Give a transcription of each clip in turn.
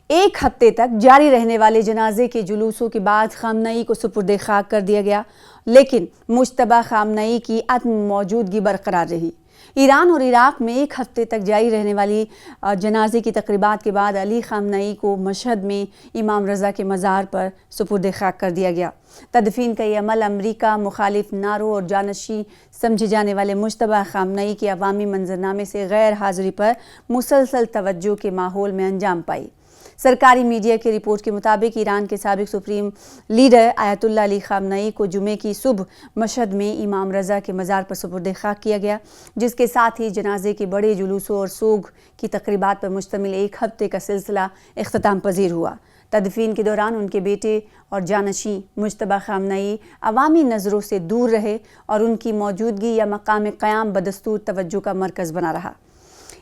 ایک ہفتے تک جاری رہنے والے جنازے کے جلوسوں کے بعد خامنئی کو سپرد خاک کر دیا گیا، لیکن مشتبہ خامنئی کی عدم موجودگی برقرار رہی۔ ایران اور عراق میں ایک ہفتے تک جاری رہنے والی جنازے کی تقریبات کے بعد علی خامنئی کو مشہد میں امام رضا کے مزار پر سپرد خاک کر دیا گیا۔ تدفین کا یہ عمل امریکہ مخالف نعروں اور جانشین سمجھے جانے والے مشتبہ خامنئی کے عوامی منظرنامے سے غیر حاضری پر مسلسل توجہ کے ماحول میں انجام پائی۔ سرکاری میڈیا کی رپورٹ کے مطابق ایران کے سابق سپریم لیڈر آیت اللہ علی خامنئی کو جمعے کی صبح مشہد میں امام رضا کے مزار پر سپرد خاک کیا گیا، جس کے ساتھ ہی جنازے کے بڑے جلوسوں اور سوگ کی تقریبات پر مشتمل ایک ہفتے کا سلسلہ اختتام پذیر ہوا۔ تدفین کے دوران ان کے بیٹے اور جانشین مجتبیٰ خامنئی عوامی نظروں سے دور رہے اور ان کی موجودگی یا مقام قیام بدستور توجہ کا مرکز بنا رہا۔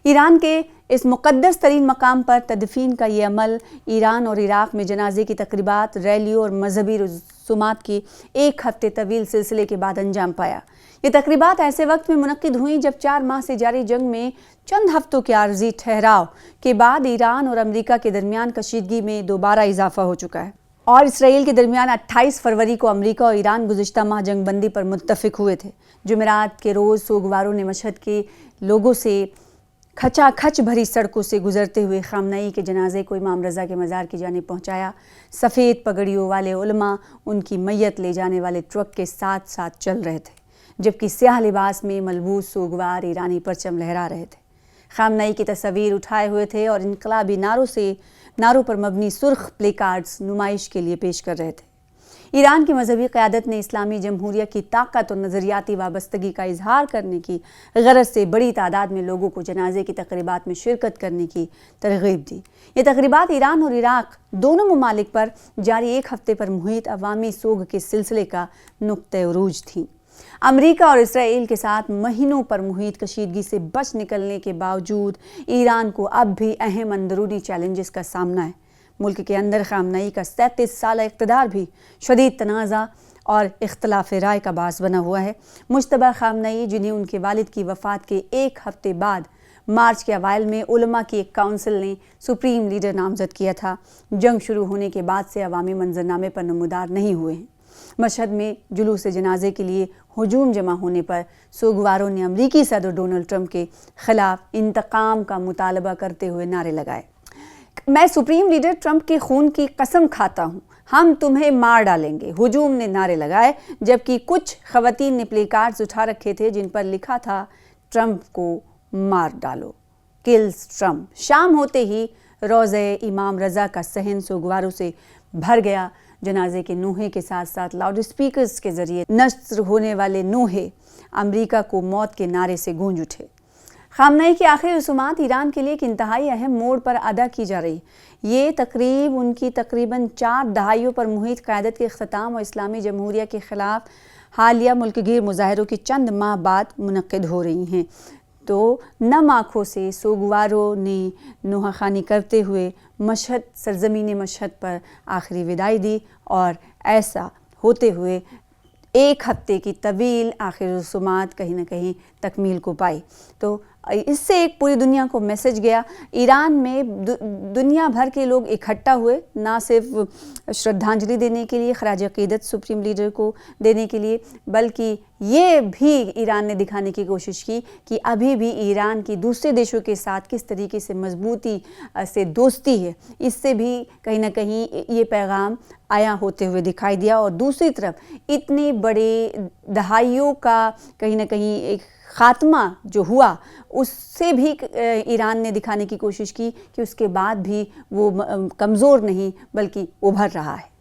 ایران کے اس مقدس ترین مقام پر تدفین کا یہ عمل ایران اور عراق میں جنازے کی تقریبات، ریلیوں اور مذہبی رسومات کی ایک ہفتے طویل سلسلے کے بعد انجام پایا۔ یہ تقریبات ایسے وقت میں منعقد ہوئیں جب 4 ماہ سے جاری جنگ میں چند ہفتوں کے عارضی ٹھہراؤ کے بعد ایران اور امریکہ کے درمیان کشیدگی میں دوبارہ اضافہ ہو چکا ہے، اور اسرائیل کے درمیان 28 فروری کو امریکہ اور ایران گزشتہ ماہ جنگ بندی پر متفق ہوئے تھے۔ جمعرات کے روز سوگواروں نے مشہد کے لوگوں سے کھچا کھچ بھری سڑکوں سے گزرتے ہوئے خامنئی کے جنازے کو امام رضا کے مزار کی جانب پہنچایا۔ سفید پگڑیوں والے علماء ان کی میت لے جانے والے ٹرک کے ساتھ ساتھ چل رہے تھے، جبکہ سیاہ لباس میں ملبوس سوگوار ایرانی پرچم لہرا رہے تھے۔ خامنئی کی تصاویر اٹھائے ہوئے تھے اور انقلابی نعروں پر مبنی سرخ پلے کارڈز نمائش کے لیے پیش کر رہے تھے۔ ایران کی مذہبی قیادت نے اسلامی جمہوریہ کی طاقت اور نظریاتی وابستگی کا اظہار کرنے کی غرض سے بڑی تعداد میں لوگوں کو جنازے کی تقریبات میں شرکت کرنے کی ترغیب دی۔ یہ تقریبات ایران اور عراق دونوں ممالک پر جاری ایک ہفتے پر محیط عوامی سوگ کے سلسلے کا نقطہ عروج تھیں۔ امریکہ اور اسرائیل کے ساتھ مہینوں پر محیط کشیدگی سے بچ نکلنے کے باوجود ایران کو اب بھی اہم اندرونی چیلنجز کا سامنا ہے۔ ملک کے اندر خامنئی کا 37 سالہ اقتدار بھی شدید تنازع اور اختلاف رائے کا باعث بنا ہوا ہے۔ مجتبیٰ خامنئی، جنہیں ان کے والد کی وفات کے ایک ہفتے بعد مارچ کے اوائل میں علماء کی ایک کونسل نے سپریم لیڈر نامزد کیا تھا، جنگ شروع ہونے کے بعد سے عوامی منظرنامے پر نمودار نہیں ہوئے ہیں۔ مشہد میں جلوس جنازے کے لیے ہجوم جمع ہونے پر سوگواروں نے امریکی صدر ڈونلڈ ٹرمپ کے خلاف انتقام کا مطالبہ کرتے ہوئے نعرے لگائے۔ میں سپریم لیڈر ٹرمپ کے خون کی قسم کھاتا ہوں، ہم تمہیں مار ڈالیں گے، ہجوم نے نعرے لگائے، جبکہ کچھ خواتین نے پلے کارڈز اٹھا رکھے تھے جن پر لکھا تھا ٹرمپ کو مار ڈالو، کلز ٹرمپ۔ شام ہوتے ہی روضہ امام رضا کا صحن سوگواروں سے بھر گیا۔ جنازے کے نوحے کے ساتھ ساتھ لاؤڈ اسپیکرز کے ذریعے نشر ہونے والے نوحے امریکہ کو موت کے نعرے سے گونج اٹھے۔ خامنئی کی آخری رسومات ایران کے لیے ایک انتہائی اہم موڑ پر ادا کی جا رہی۔ یہ تقریب ان کی تقریباً 4 دہائیوں پر محیط قیادت کے اختتام اور اسلامی جمہوریہ کے خلاف حالیہ ملک گیر مظاہروں کے چند ماہ بعد منعقد ہو رہی ہیں، تو نم آنکھوں سے سوگواروں نے نوحہ خوانی کرتے ہوئے مشہد، سرزمین مشہد پر آخری وداعی دی، اور ایسا ہوتے ہوئے ایک ہفتے کی طویل آخری رسومات کہیں نہ کہیں تکمیل کو پائی۔ تو اس سے ایک پوری دنیا کو میسج گیا۔ ایران میں دنیا بھر کے لوگ اکٹھا ہوئے، نہ صرف شردھانجلی دینے کے لیے، خراج عقیدت سپریم لیڈر کو دینے کے لیے، بلکہ یہ بھی ایران نے دکھانے کی کوشش کی کہ ابھی بھی ایران کی دوسرے دیشوں کے ساتھ کس طریقے سے مضبوطی سے دوستی ہے۔ اس سے بھی کہیں نہ کہیں یہ پیغام آیا ہوتے ہوئے دکھائی دیا، اور دوسری طرف اتنے بڑے دہائیوں کا کہیں نہ کہیں ایک خاتمہ جو ہوا، اس سے بھی ایران نے دکھانے کی کوشش کی کہ اس کے بعد بھی وہ کمزور نہیں بلکہ ابھر رہا ہے۔